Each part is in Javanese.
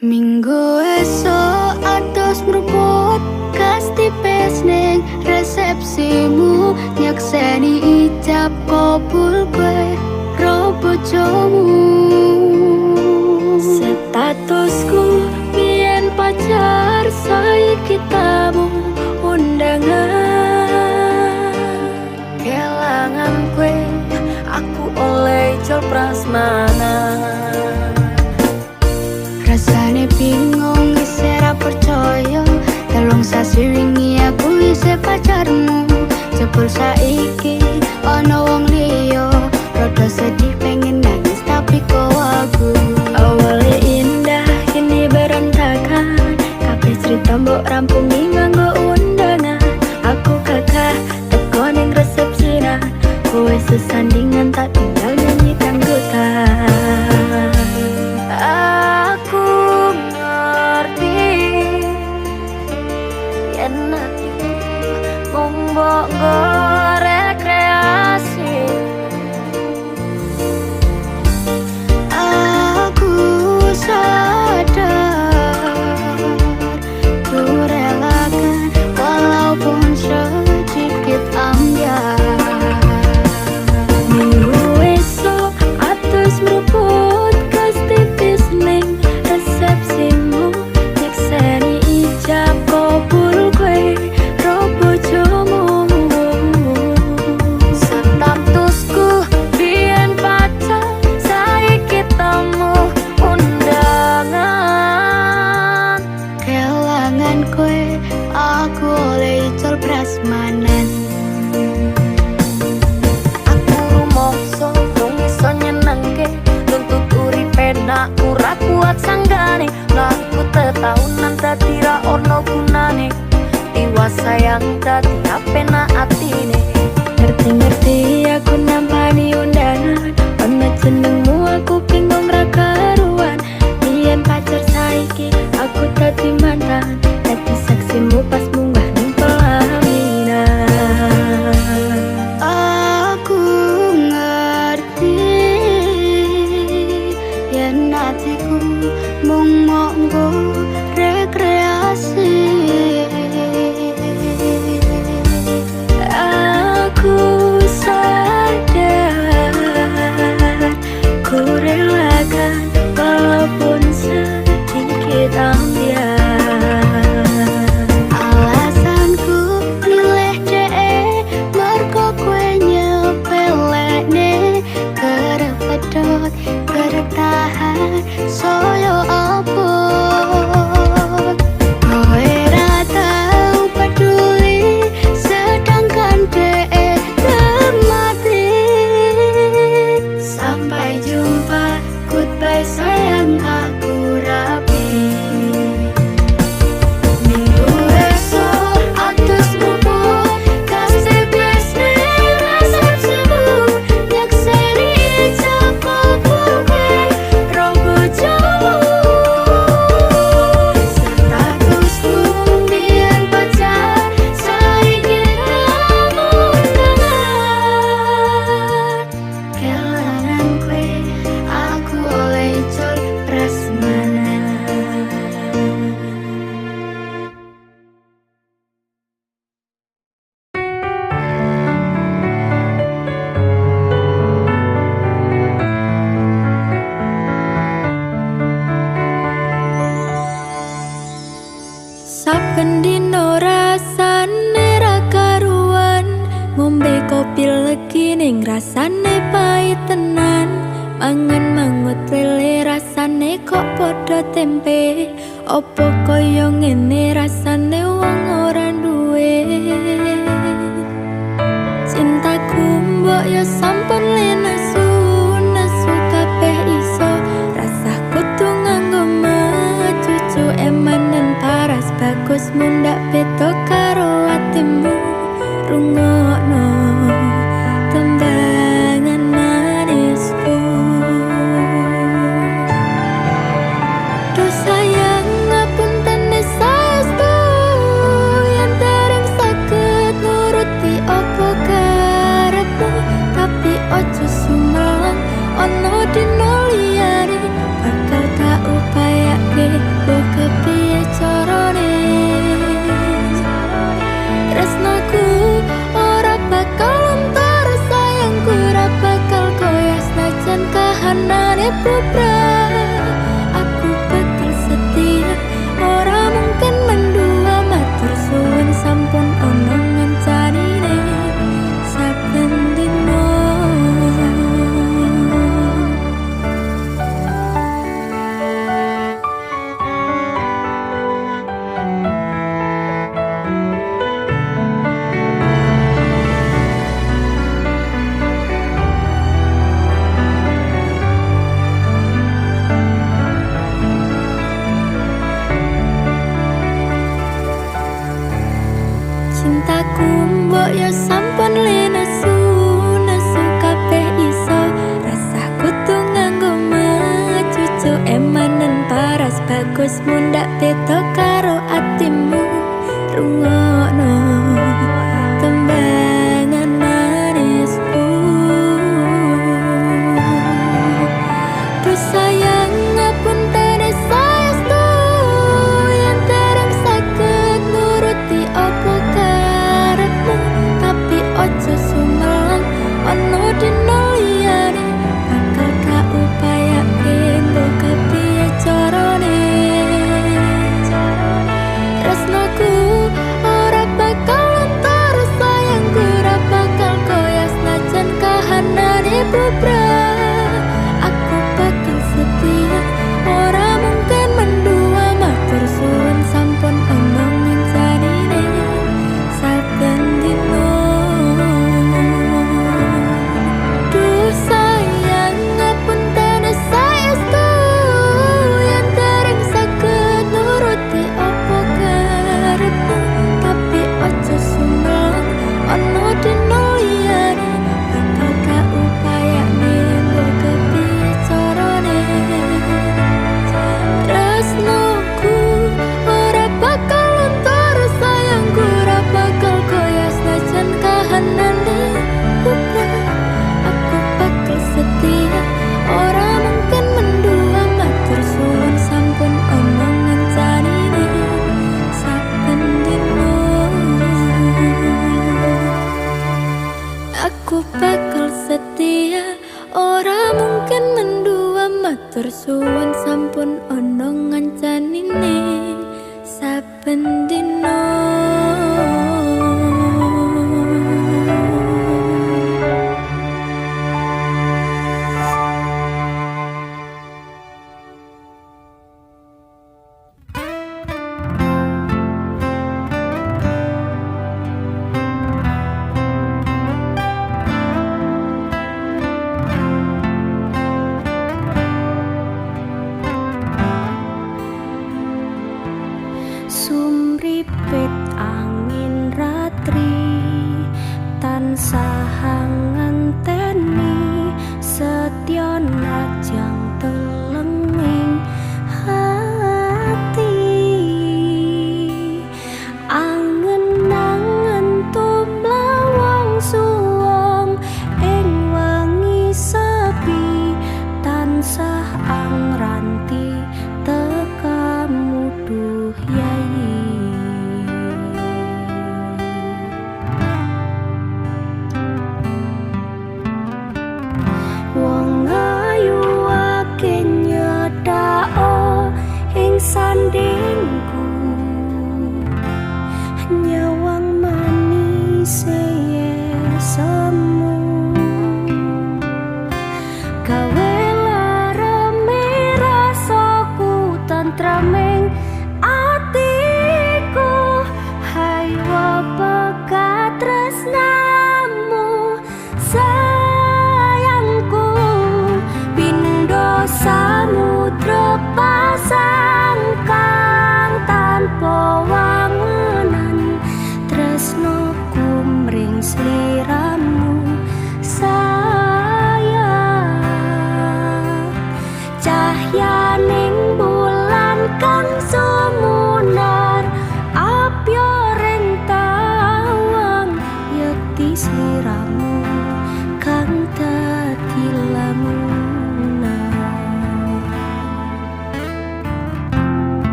Minggu esok atus mruput kastipes ning resepsimu, nyakseni ijab kabul kowe ro bojomu. Statusku biyen pacar, saiki tamu undangan. Kelangan kowe aku oleh ijol prasmanan. Rasane bingung isih ra percaya, telung sasi wingi aku isih pacarmu. Jebul saiki ana wong liya, rada sedih pengen nangis tapi kok aku. Awale indah kini berantakan, kabeh cerita mbok rampungi nganggo undangan. Aku kakak teko ning resepsinan, kowe sesandingan tak tinggal nyanyi dangdutan. Aku ngerti yen atiku mung mbok rekreasi. Aku sadar ku relakan walaupun sedikit ambiar. Minggu esok atus mruput kastipis ning resepsimu, nyakseni ijab kabul kowe ro bojomu. Statusku biyen pacar, saiki tamu undangan. Kelangan kowe aku oleh ijol prasmanan. Aku rumangsa dong iso nyenengke, nuntut uripe nak ora kuat sanggane. Ngaku tetahunan dadi ra ono gunane, tiwas sayang dadi apenak atine. Ngerti-ngerti aku nampani undangan, ono jenengmu aku bingung ra karuan. Biyen pacar saiki aku dadi mantan, dadi saksimu pas munggah ning pelaminan. Aku ngerti yen atiku mung monggo rekreasi. Aku sadar ku relakan walaupun sedikit ambiar. Alasanku milih dhek mergo kowe nyepelekne, kerep pedot kerep tahan soyo apa. Kowe ra tau peduli sedangkan dhek mati. Sampai jumpa, goodbye sayang, aku rapi. Minggu esok atus mruput kastipis ning resepsimu, nyakseni ijab kabul kowe ro bojomu. Statusku biyen pacar, saiki tamu undangan. Kelangan kowe aku oleh ijol prasmanan. Saben dino rasane ra karuan, ngombe kopi legi ning rasane pahit tenan. Mangan mangut lele rasane kok padha tempe, opo kaya ngene rasane wong ora duwe. Cintaku mbok ya sampun lenesu, nesu kabeh iso, rasah kudu nganggo cucu emanen paras bagus mundak beda karo atimu. Rungokno tembangan manisku. Duh sayang ngapunten saestu, yen dereng saged nuruti apa karepmu, tapi ojo sumelang ono dino liyane bakal tak upayake. bagus mundak beda karo atimu. Rungokno tembangan manisku. Duh sayang ngapunten saestu yen dereng saged nuruti apa karepmu, tapi ojo sumelang ono dina liyane bakal gak upayake mbok kepiye carane. Tresnoku ora bakal lontar, sayangku ora bakal koyas najan kahanane bubrah. Aku bakal setia, ora mungkin mendua, matur suwun sampun omongan janine saben dino. Duh sayang ngapunten saestu yen dereng saged nuruti apa karepmu, tapi ojo sumelang ono dina liyane bakal gak upayane mbok kepiye carane. Tresnoku ora bakal lontar, sayangku ora bakal koyas najan kahanane bubrah. Aku bakal setia, ora mungkin mendua, matur suwun sampun omongan janine saben dino. Aku bakal setia, ora mungkin mendua, matur suwun sampun ono ngancanine saben dino. Sumripit angin ratri tansah ngenteni, setya najang telenging hati. Angen-angen tumlawang suwung ing wengi sepi, tansah angranti tekamu duh yai. Wong ayu ake nyedhao ing sandingku, nyawang manis semu gawe lareme rasaku tentraming atiku. Hai wabaka tresnamu sayangku, pindho samudra pasang kang tanpa wangunan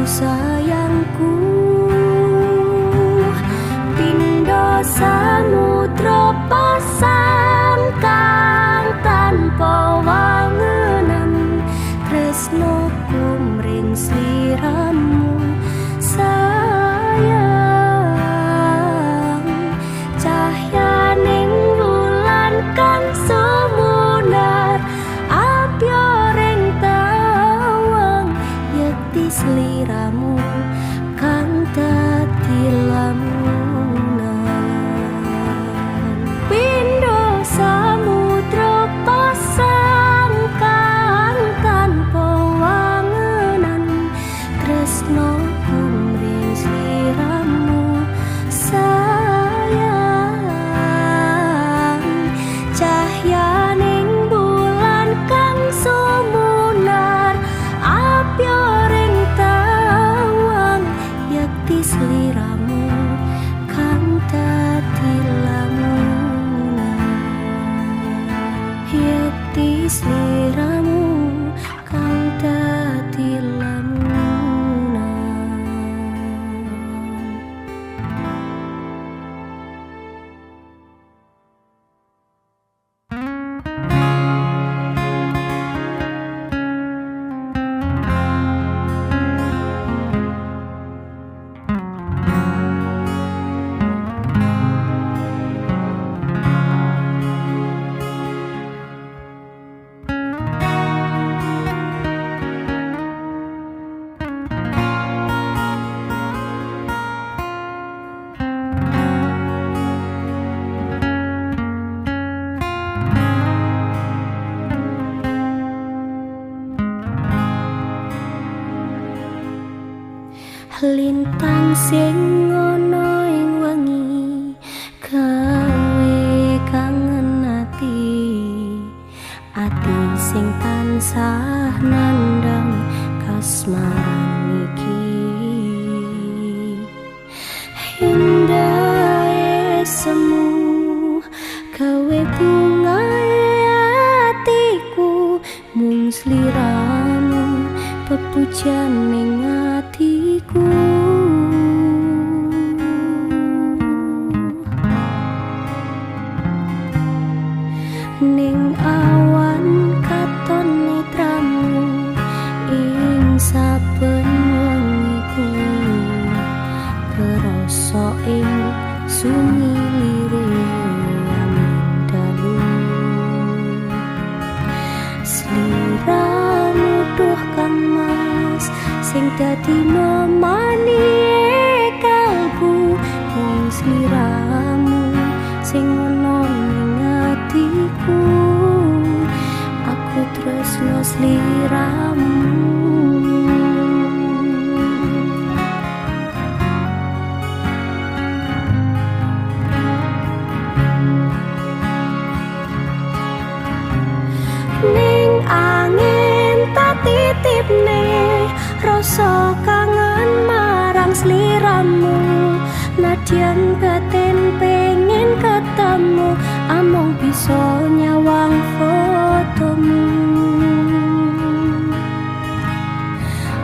sayangku, pindho samudra pasang kang tanpa wangunan, tresnoku mring sliramu sayang. Cahyaning wulan kang sumunar abyoring tawang, yekti sliramu kang dadi lamunan. Pindho samudra pasang kang tanpa wangunan, tresnoku mring sliramu sayang. Cahyaning bulan kang sumunar abyoring tawang, yekti sliramu kang dadi lamunan. Yekti sliramu kang dadi lamunan. Lintang sing ana ing wengi gawe kangen ati sing tansah nandang kasmaran iki. Indah semu gawe bungae atiku, mung sliramu pepujan ning atiku. Ning awan katon netramu ing saben wengiku, kerasa ing sunyi lire amin dalu. Sliramu duh kang mas sing dadi memani kalbu, mung sliramu sing ono ning atiku. Aku tresno sliramu. Ning angin tak titipne rasa kangen marang sliramu, nadyan batin pengen ketemu, amung bisa nyawang fotomu.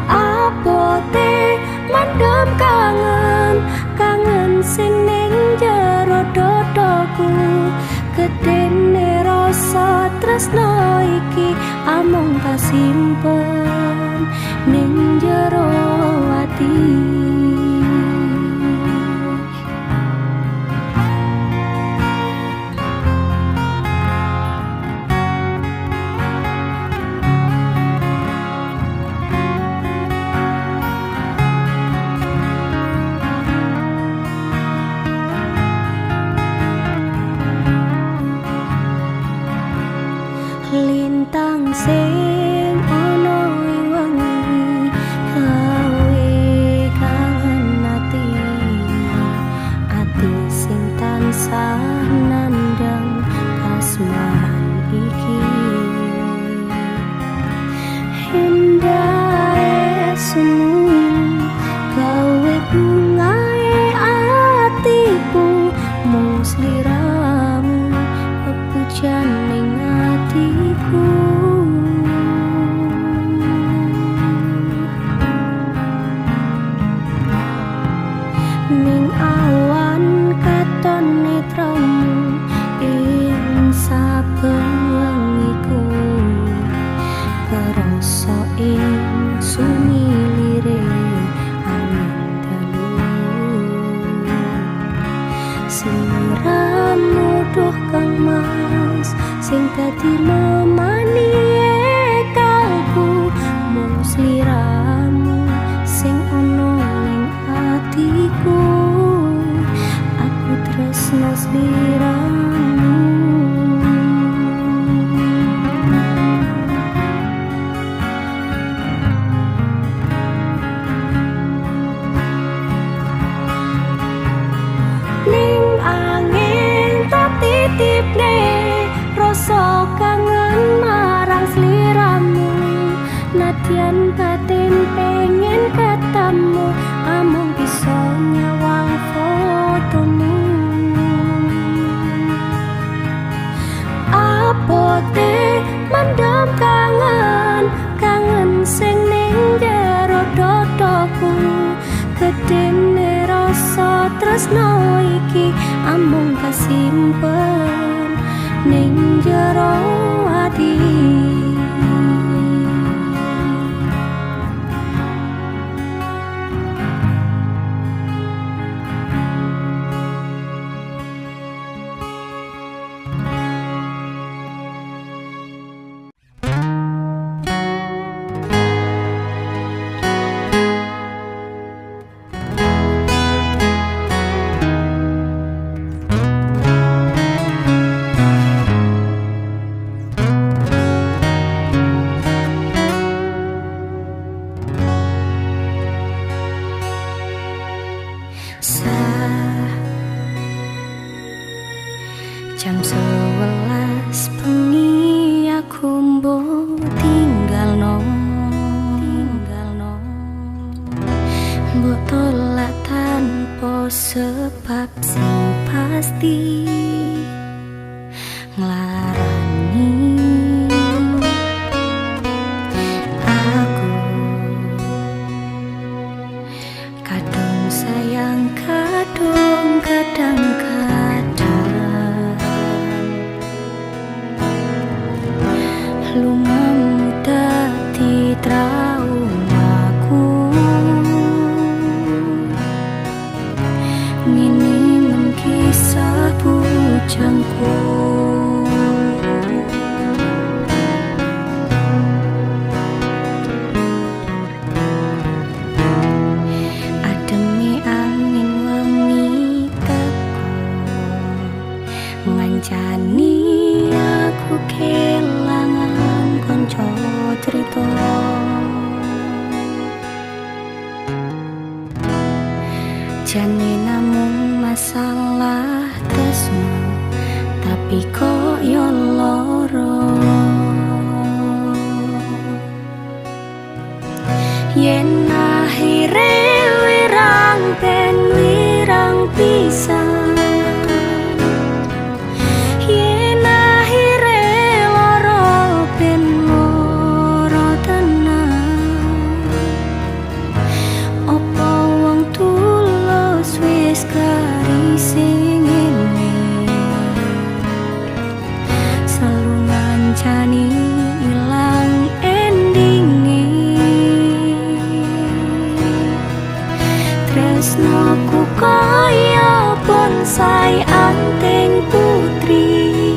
Abote mendem kangen sing ning jero dodoku, gedene rasa tresno iki amung kasimpen ning jero ati. Lintang sing ana ing wengi gawe netramu ing saben wengiku kerasa ing sumilire angin dalu sliramu duh kang mas sing dadi memani kalbu mung sliramu sing ono ning atiku aku tresno sliramu ning angin tak titipne rasa kangen marang sliramu nadyan batin pengen ketemu amung bisa nyawang fotomu apote mendem kangen sing ning jero dodoku gedene rasa tresno iki amung kasimpen ning jero ati jam 11 bengi aku mbok tinggalno mbok tolak tanpa sebab sing pasti nglarani aku kadung sayang kadung kadang-kadang lumamu dadi traumaku ngini kisah bujangku ademi angin wengi teko ngancani aku kelangan konco cerita jane namung masalah tresno tapi kok yo loro yen akhire wirang ben wirang pisan jani ilang endinge tresnoku kaya bonsai anting putri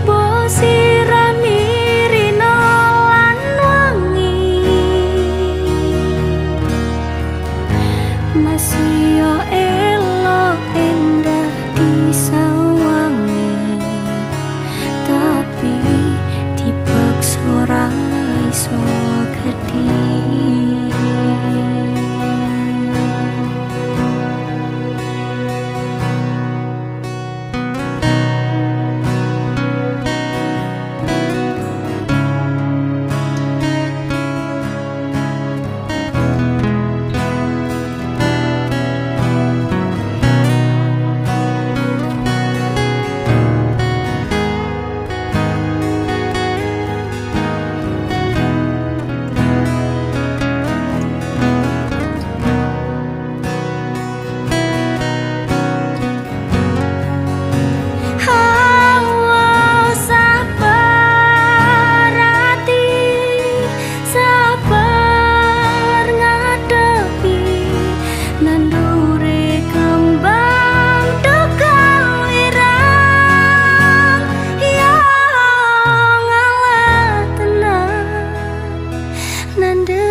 bosirami rino lan wangi masih yo elok endah disawangi tapi dipaksa ora iso gedhi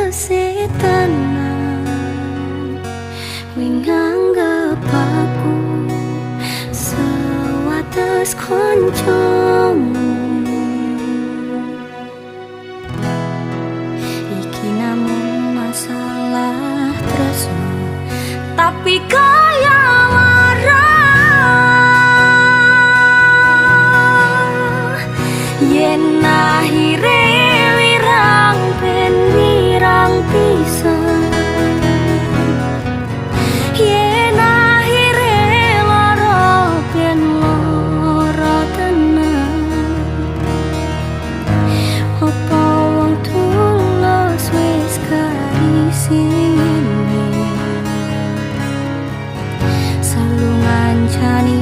tesih tenan nganggep aku sewates koncomu. Iki namun masalah tresno, tapi kaya warah yen akhire wirang ben wirang pisan. Yen akhire lara ben lara tenan. Apa wong tulus wis kaisine selalu ngancani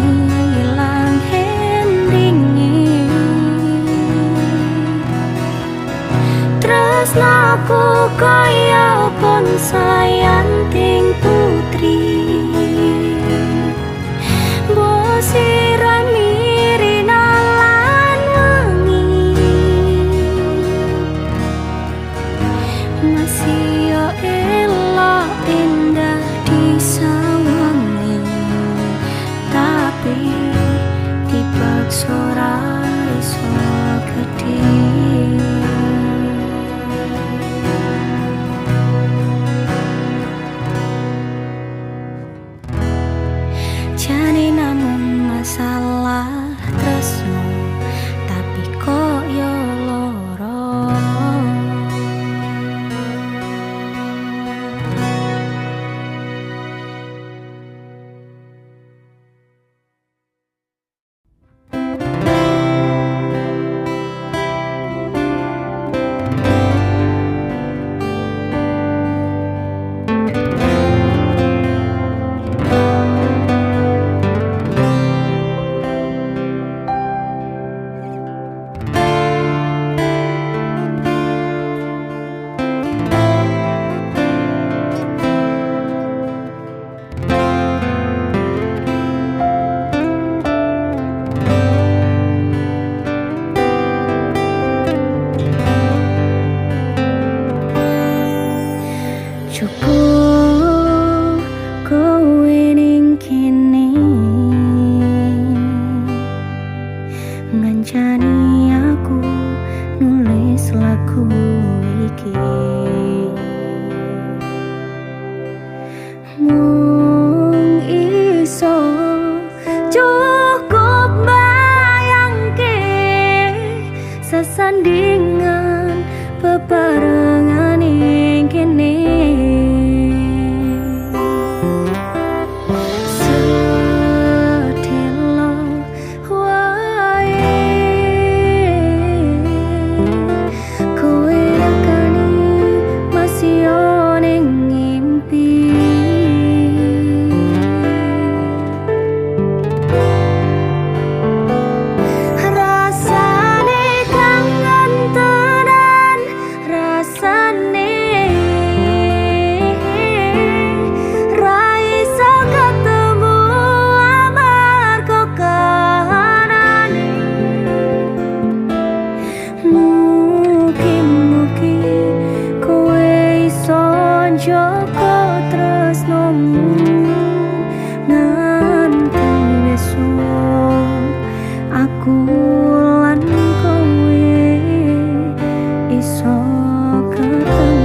ilang hendingi. Tresnaku kaya bonsai ting putri, mbok sirami rina lan wengi, masih yo elok indah disawangi, tapi dipaksa ora iso gedhe. Jane namun masalah tresno, tapi kok yo loro. Cukup kowe ning kene ngancani aku nulis lagu iki. Mung iso cukup bayangke sesandingan bebarengan ing kene. Joko tresnomu nganti besok aku lan kowe iso ketemu.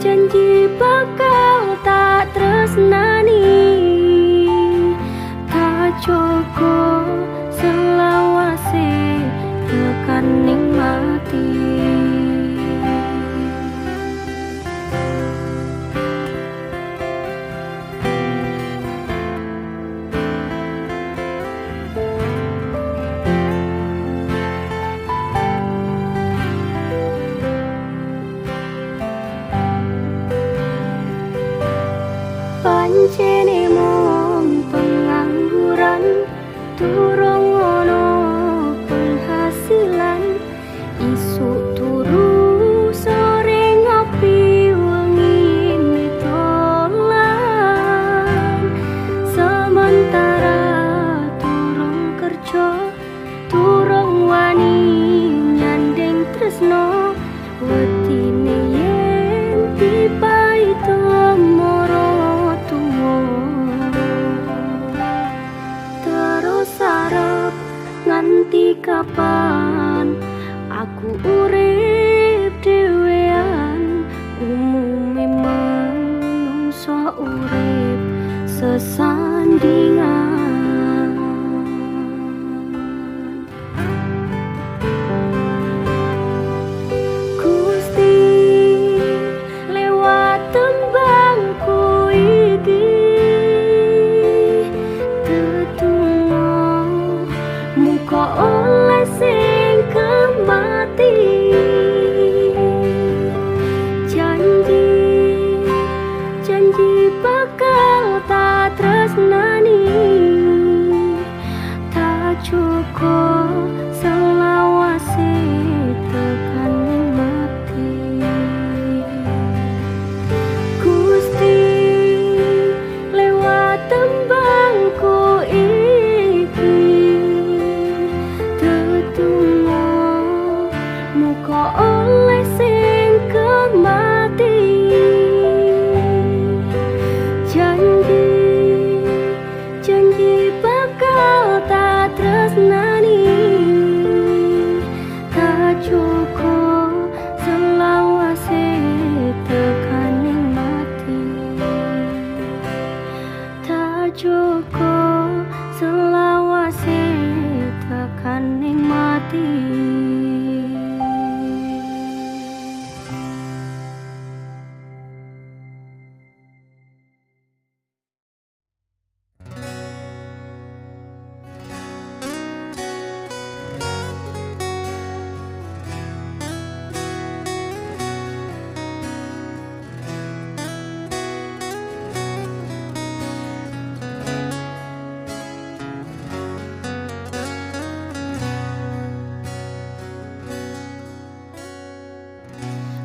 Janji bakal tak tresnani kapan aku urip dhewean. Umume manungsa urip sesandingan. Oleh sing kemati janji bakal tak tresnani, tak cukup selawase tekan ning mati. Gusti lewat tembangku muka oleh sing kemati. Janji bakal tak tresnani, tak cukup selawase tekan ning mati. Tak cukup selawase tekan ning mati.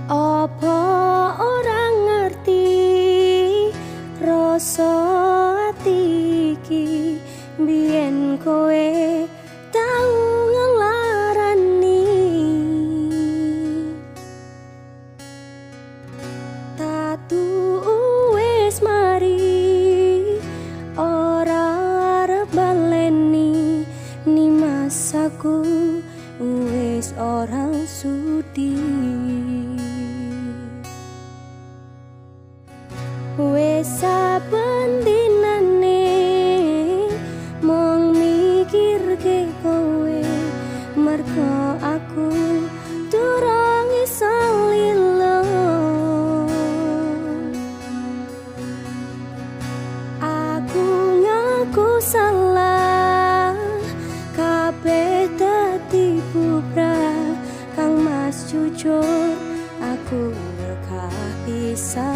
Apa orang ngerti rasa ati iki biyen kowe tau ngelarani, tatu wis mari ora arep baleni, ni masaku wis orang sudi. Wes saben dinane mung mikirke kowe, mergo aku durung iso lilo. Aku ngaku salah, kabeh dadi bubrah. Kang Mas jujur aku gak bisa.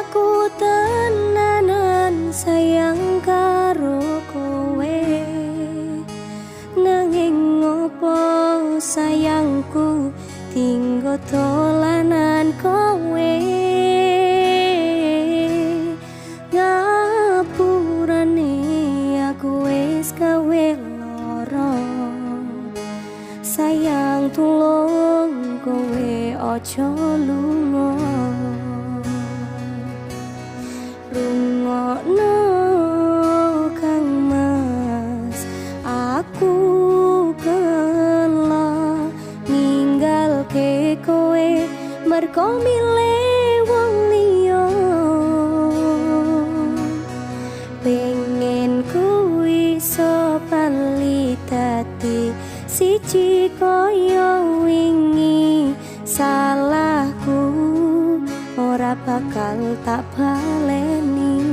Aku tenanan sayang karo kowe, nanging ngopo sayangku tinggo dolanan kowe. Ngapurane aku wis gawe lara, sayang tulung kowe ojo lunga. Rungokno Kang Mas, aku kela ninggalke kowe mergo milih wong liya. Pengen ku iso bali dadi siji kaya wingi, salahku ora bakal tak baleni.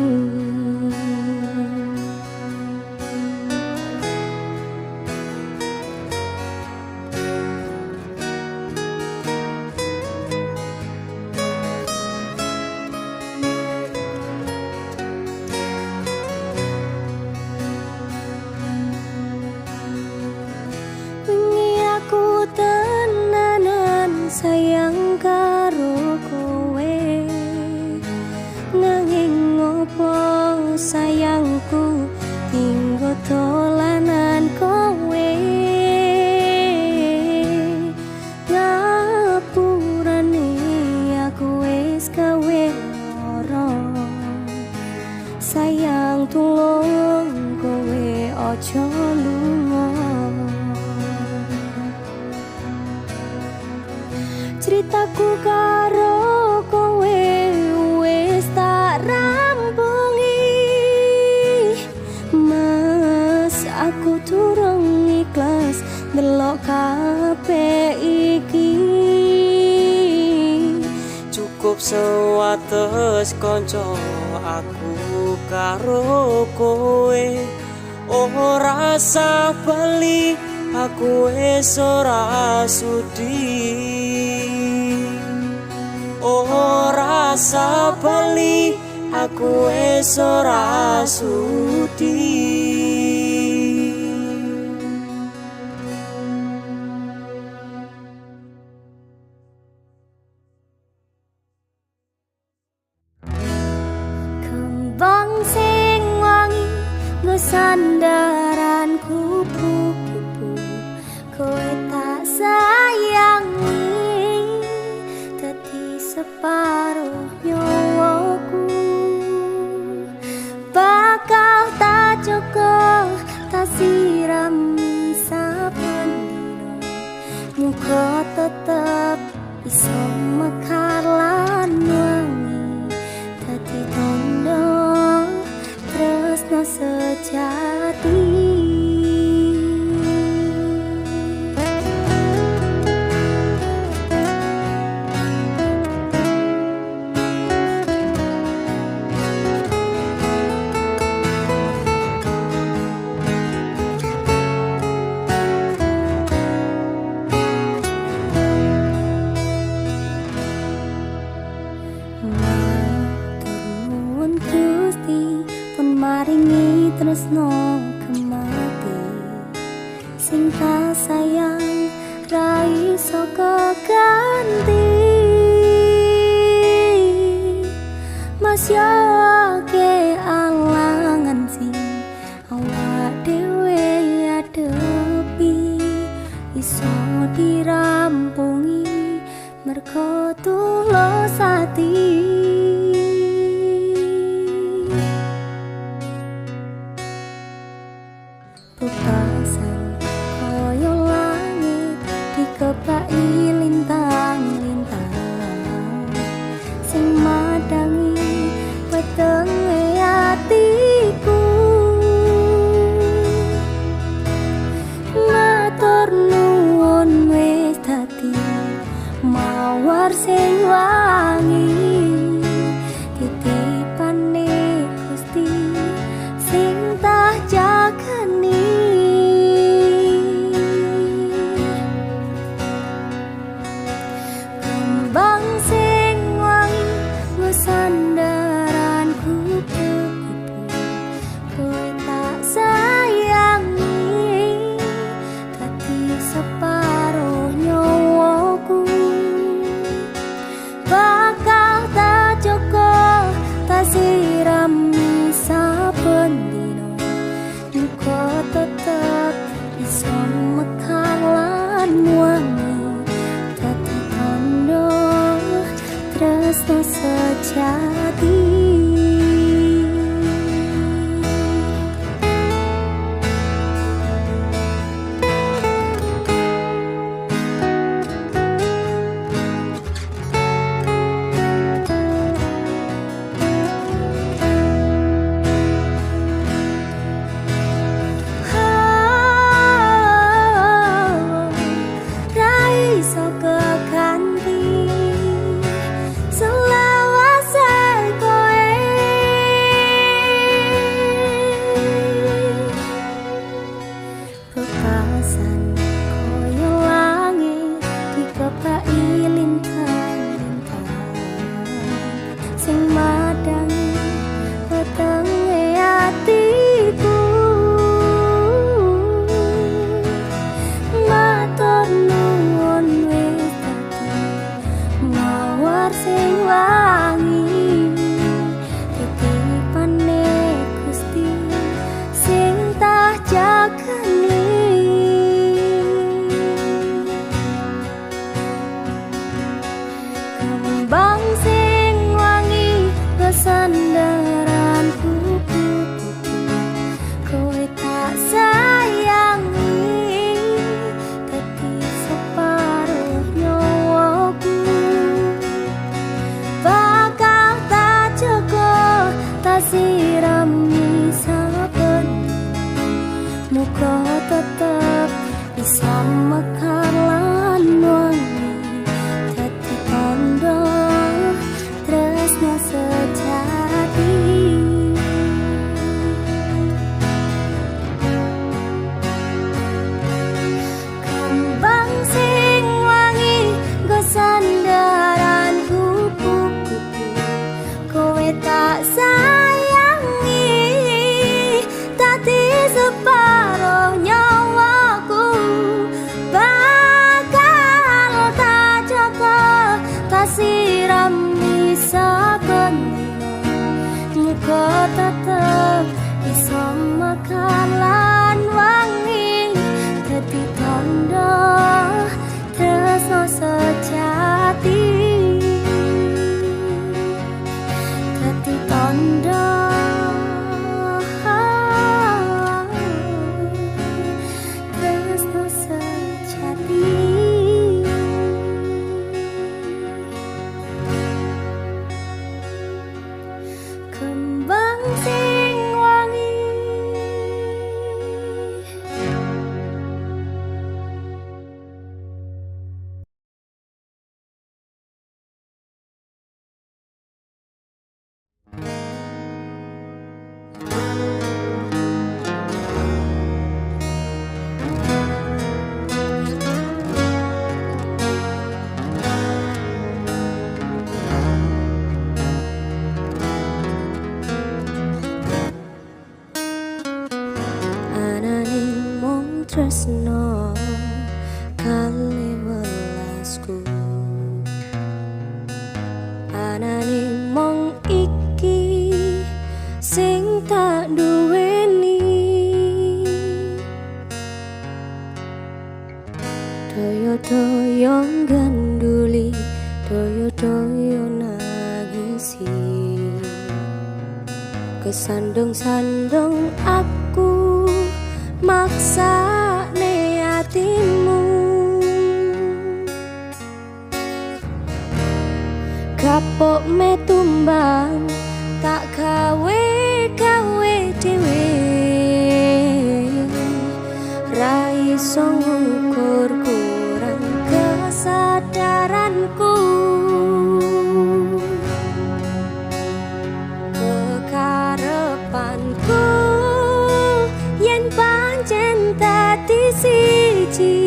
Wingi aku tenanan sayang karo kowe, nanging ngopo sayangku tinggo dolanan kowe. Ngapurane aku wis gawe lara, sayang tulung ojo lunga. Ceritaku karo kowe wis tak rampungi, Mas aku durung ikhlas delok kabeh iki. Cukup sewates kanca aku karo kowe, ora sah bali aku wis ora sudi. Ora sah bali aku wis ora sudi. Kembang sing wangi ngesandaran kupu-kupu, kowe tak sayangi dadi separuh nyawaku. Bakal tak cukup tak sirami saben dino, muga tetep iso mekar lan wangi dadi tondo tresno sejati. Maringi tresno kemati, sing tak sayang ra iso keganti. Mas yo ke alangan sing awak dhewe adepi, iso dirampungi mergo tulus ati. Bebasan koyo langit dikebaki lintang-lintang, sing madangi wetenge atiku. Matur nuwun wis dadi mawar sing wangi, titipane Gusti sing tak jagani. Kembang sing wangi ngesandaran kupu-kupu, kowe tak sayangi dadi separuh nyawaku. Bakal tak cukup tak sirami saben dino, muga tetep iso mekar lan wangi dadi tondo tresno sejati. Sandaran kupu-kupu, kowe tak sirami saben muga tetep bisa mekar lan wangi dadi tandha tresno sejati. Kembang sing wangi go sandaran kupu-kupu kowe tak sayangi dadi separo nyawaku bakal tak jaga tak sirami saben dina muga tetep iso mekar lan wangi dadi tandha tresno sejati. Dadi tandha tresno sejati. Kembang sing wangi anane mung tresno kali welasku, anane mung iki sing tak duweni. Doyo-doyo ganduli, doyo-doyo nangisi, kesandung-sandung aku maksa ne hatimu. Kapok me tumbang tak gawe dhewe, ra iso ngukur kurang kesadaranku. Kekarepanku yen pancen dadi siji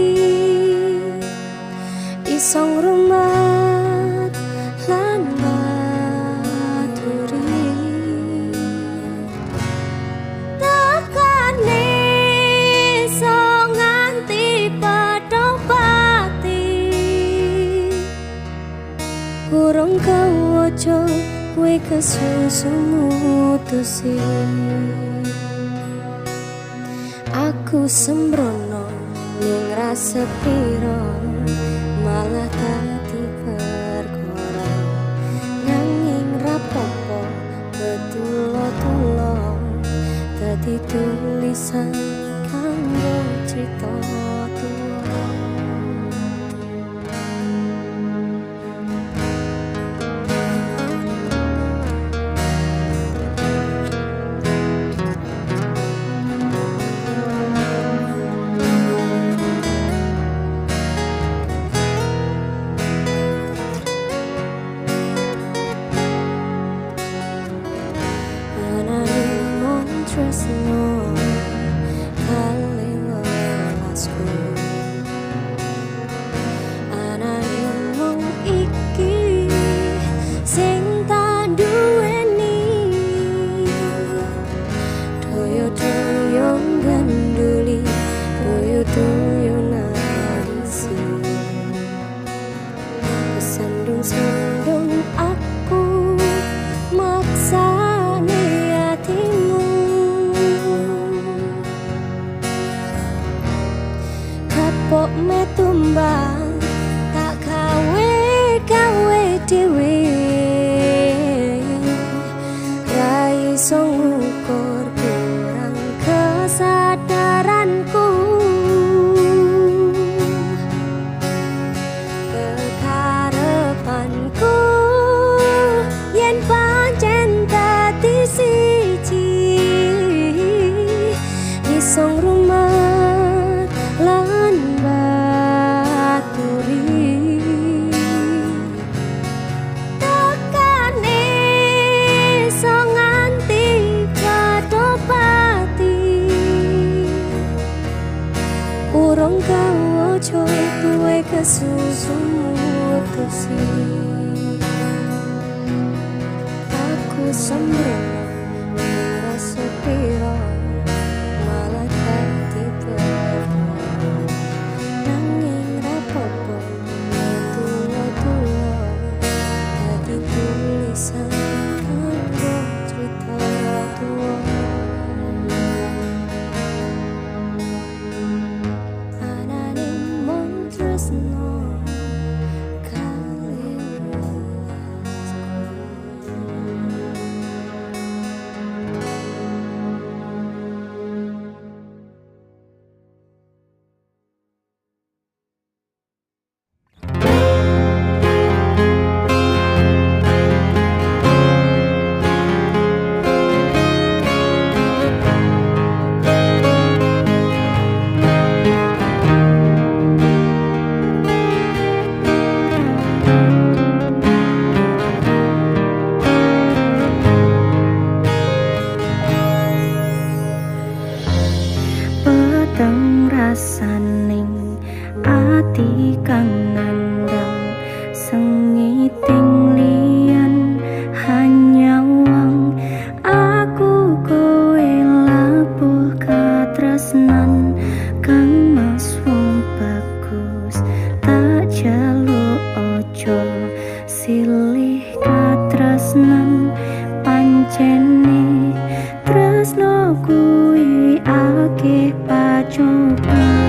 iso ngrumat lan maturi tekane iso nganti padha pati. Urung kawoco kowe kesusu mutusi, aku sembrono ning rasa piro malah dadi perkara. Nanging rapopo betulo-tulo dadi tulisan kanggo crita tuwa. Anane mung tresno susumu tusi aku sembreno rasa piro malah dadi perno nanging rapopo tuwa-tuwa dadi tulisan kanggo cerita tuwa ananing mung tresno peteng rasaning ati kang nandang sengiting liyan hanya wang aku kowe labuh katresnan kang mas wong bagus tak jaluk ojo silih katresnan pancene tresno kuwi akeh pacobaan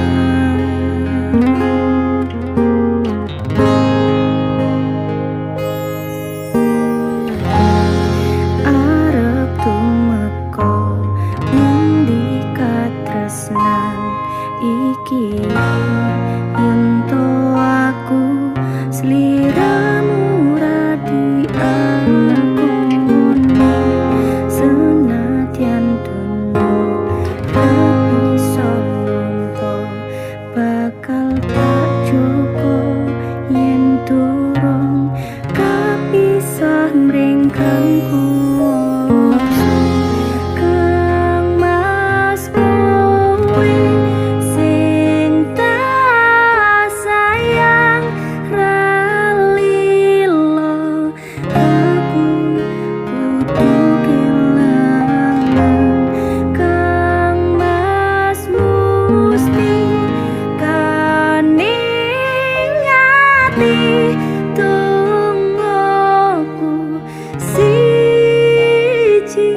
arep tumeka ngendi katresnan iki yen to aku sliramu radi akoni senadyan tunduk tapi sonongko bakal tak joko yen durung kapisah mring kang kuwasa kang mas kowe sing tak sayang ralilo aku butuh kelangan kang mas musti kaningati tungguku siji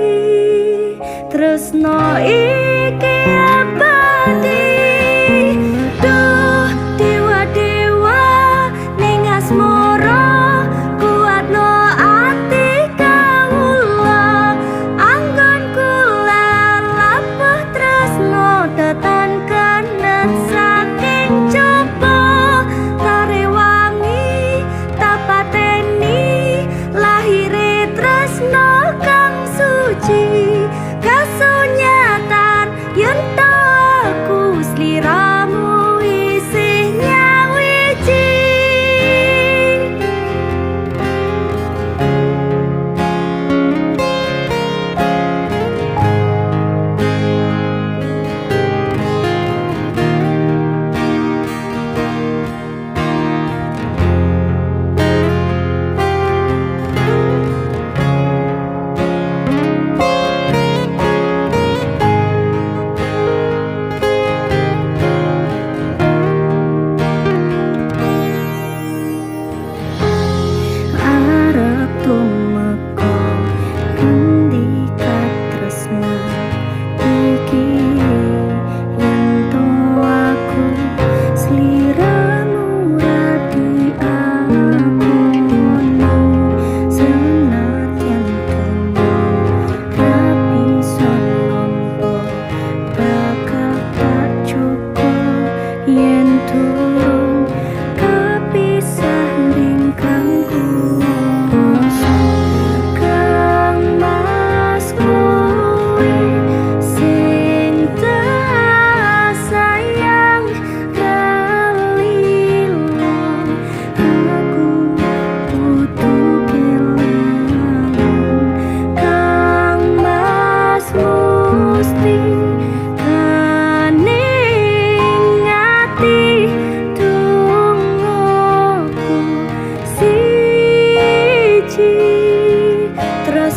tresno iki abadi duh dewa-dewa ning asmara kuatno ati kawula anggon kula lapah tresno tetan kanan saking coba tarewangi tapateni lahire tresno kang suci kasunyatan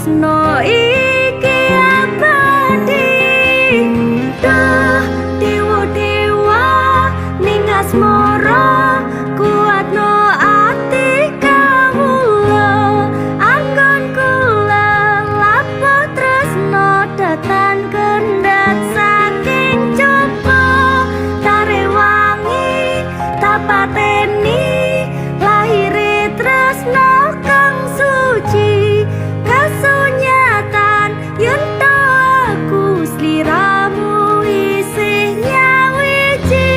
tresno iki abadi. Duh dewa-dewa ning asmara kuatno ati kawula. Anggon kula lapo tresno datan kendhat saking coba. Tare wangi tak pateni lahire tresno kang suci. Kasunyatan yen to aku sliramu isih nyawiji.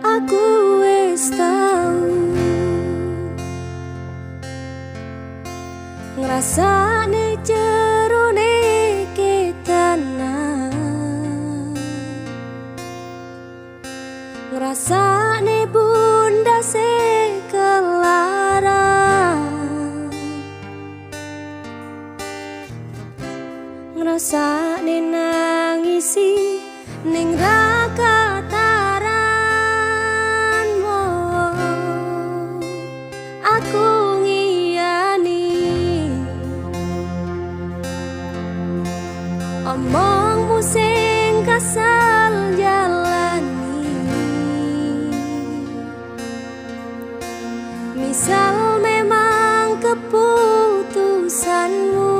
Aku wis tau ngrasane jerone ketana, ngrasane bundase kelara, ngrasane nangisi ning rakataran. Aku ngiyani omongmu sing kasal jalani. Misal memang keputusanmu,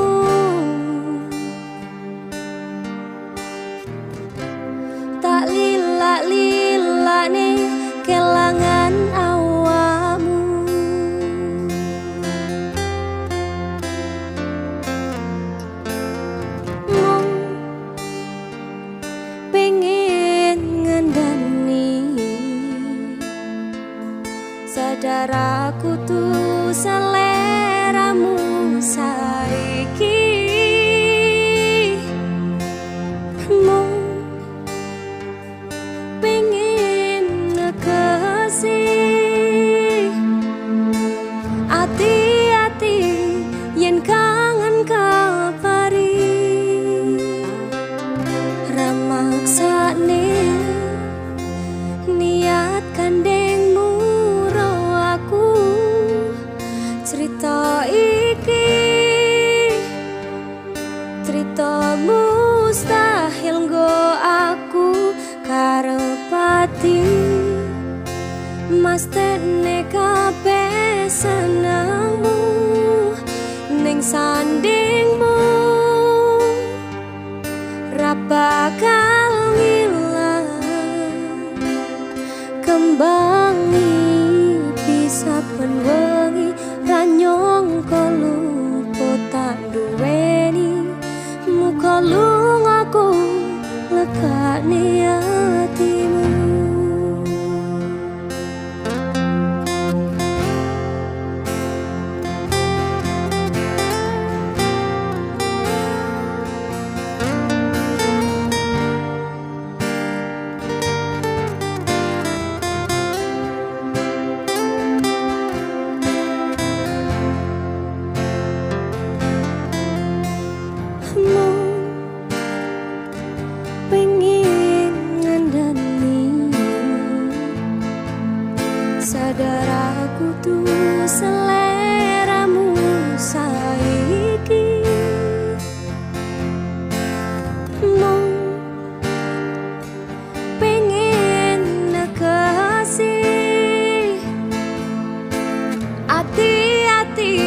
tak lilak-lilakne kelangan awamu. Mung pengen ngandani sadar aku tuh seleramu saiki. Mung pengen nekesi ati-ati yen kangen kapari. Ramaksane niat kandengmu ro aku cerita iki, cerita mustahil nggo aku karepati. Mas tene kabeh senengmu ning sandingmu, ra bakal ngilang kembangi bisa ben wengi. Ra nyangka lupa tak duweni muka lungaku lekane atimu. Sadar aku tuh seleramu saiki. Mung pengen nekesi ati-ati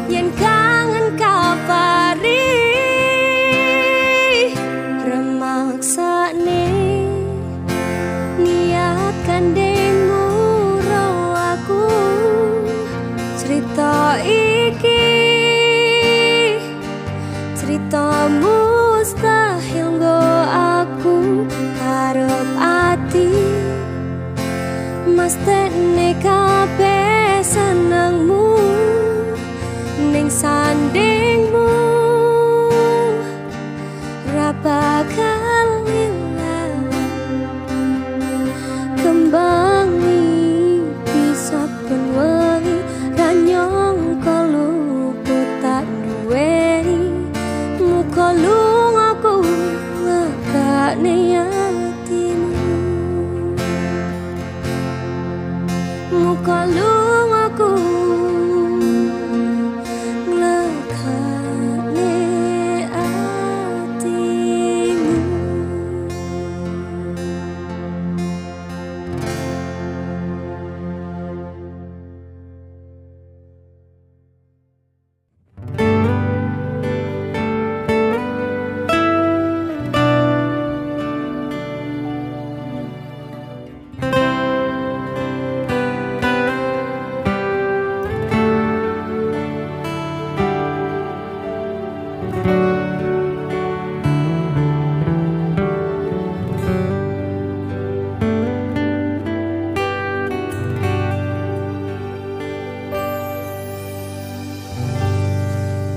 yen kangen kapari. Remaksane niat kandengmu ro aku cerita iki, Mestine kabeh senengmu ning sandingmu ra bakal ilang kembang iki saben wengi ra nyangka luput tak duweni muka lungaku ngekane atimu muka lungaku ngekane atimu.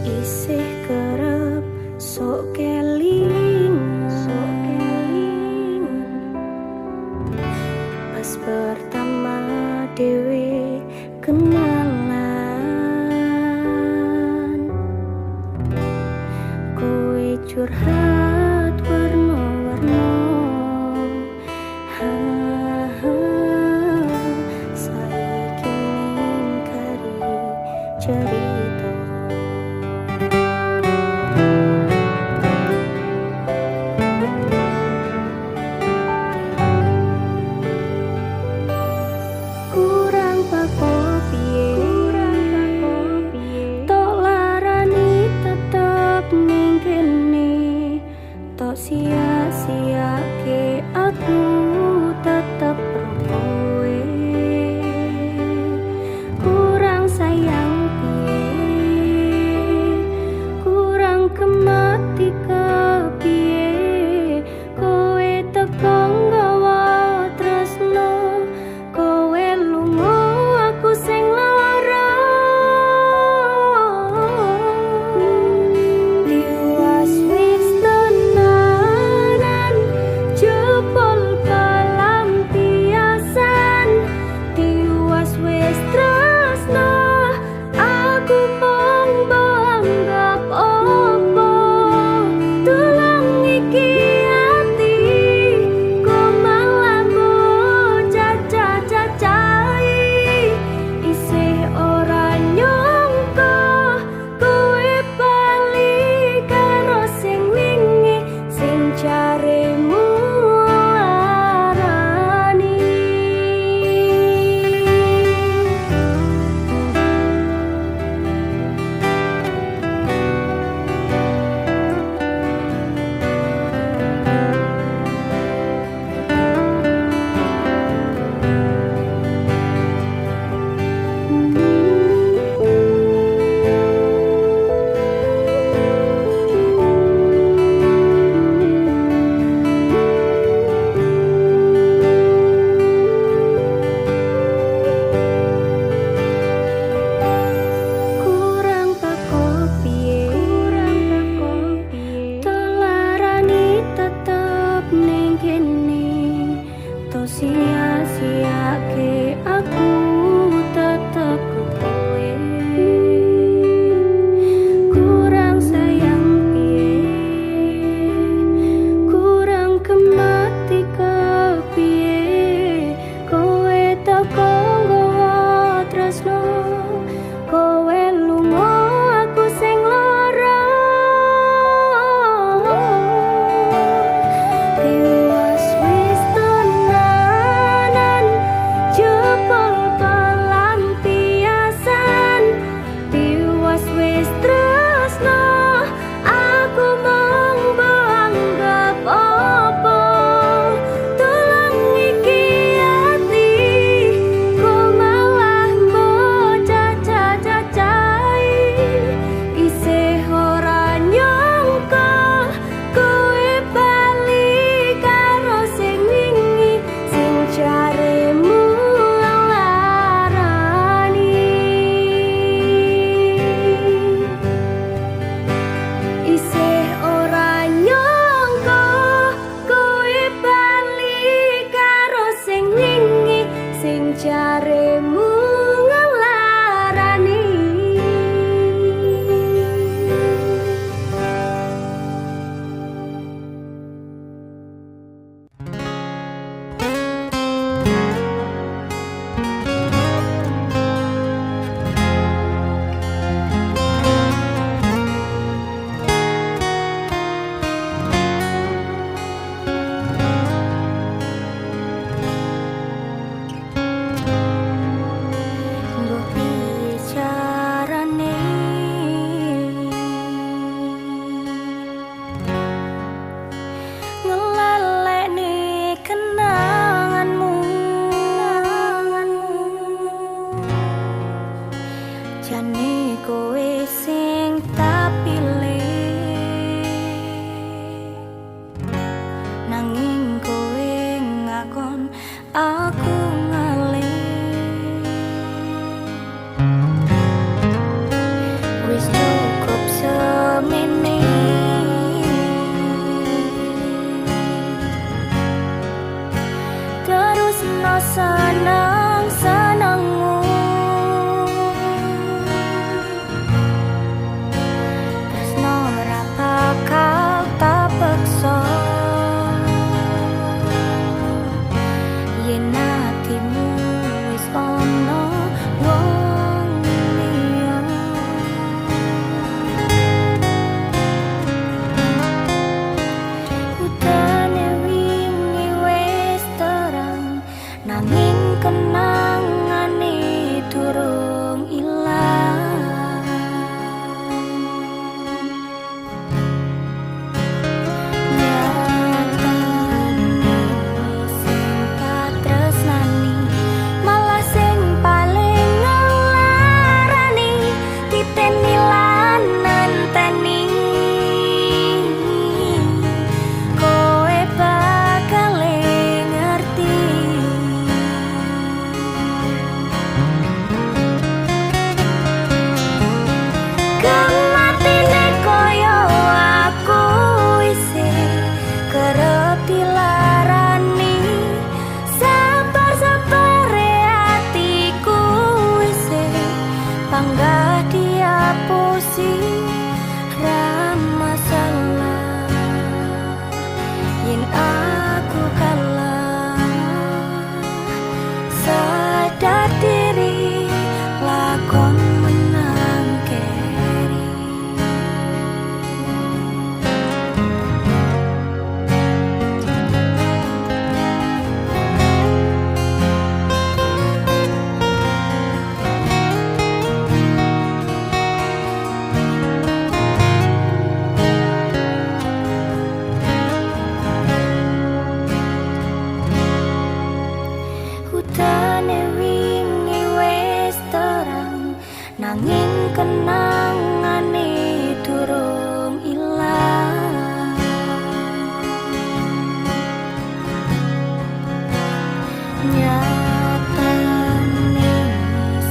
Isih kerep sok keling pas pertama dewe kenalan kowe curhat warna-warna saiki mingkari cerita kurang pako piye tok larani tetep ning kene tok sia-siake aku tetep kowe kurang sayang piye kurang kemati kepiye kowe teko nggawa tresno kowe lunga aku sing lara diwas wis tenanan jebol pelampiasan diwas wis tresno aku mung anggap opo tulang iki ati kok malah cacai isih ora nyangka kowe bali karo sing wingi sing jaremu larani. Kurang pako piye tolarani tetep ning kene to sia-siake aku tetep kowe kurang sayang piye kurang kemati kepiye kowe teko nggawa tresno kowe lunga aku sing lara diwas wis tenanan jebol pelampiasan sing jaremu ngelarani. Mbok piye carane ngelalekne kenanganmu, jane kowe sing tak pilih, nanging kowe ngakon aku ngalih. Wis cukup semene, terus no seneng-senengmu, tresno ora bakal tak peksa. Yen atimu wis ono wong liya, utane wingi wis terang, nanging kenangane durung ilang. Nyatane sing tak tresnani, malah sing paling ngelarani, titeni lan nenteni. Kowe bakal ngerti, kematine koyo aku isih kerep dilarani, sabar-sabare atiku isih panggah diapusi. Ra masalah yen aku kalah, sadar diri lakon menang keri. Utane wingi wis terang, nanging kenangane durung ilang. Nyatane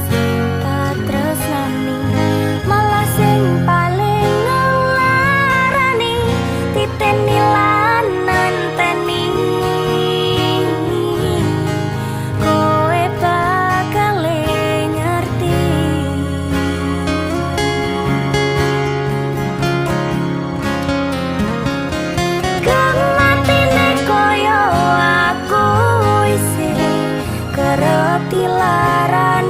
sing tak tresnani, malah sing paling ngelarani, titeni lan nenteni. Kowe bakal ngerti, kematine koyo aku isih kerep dilarani.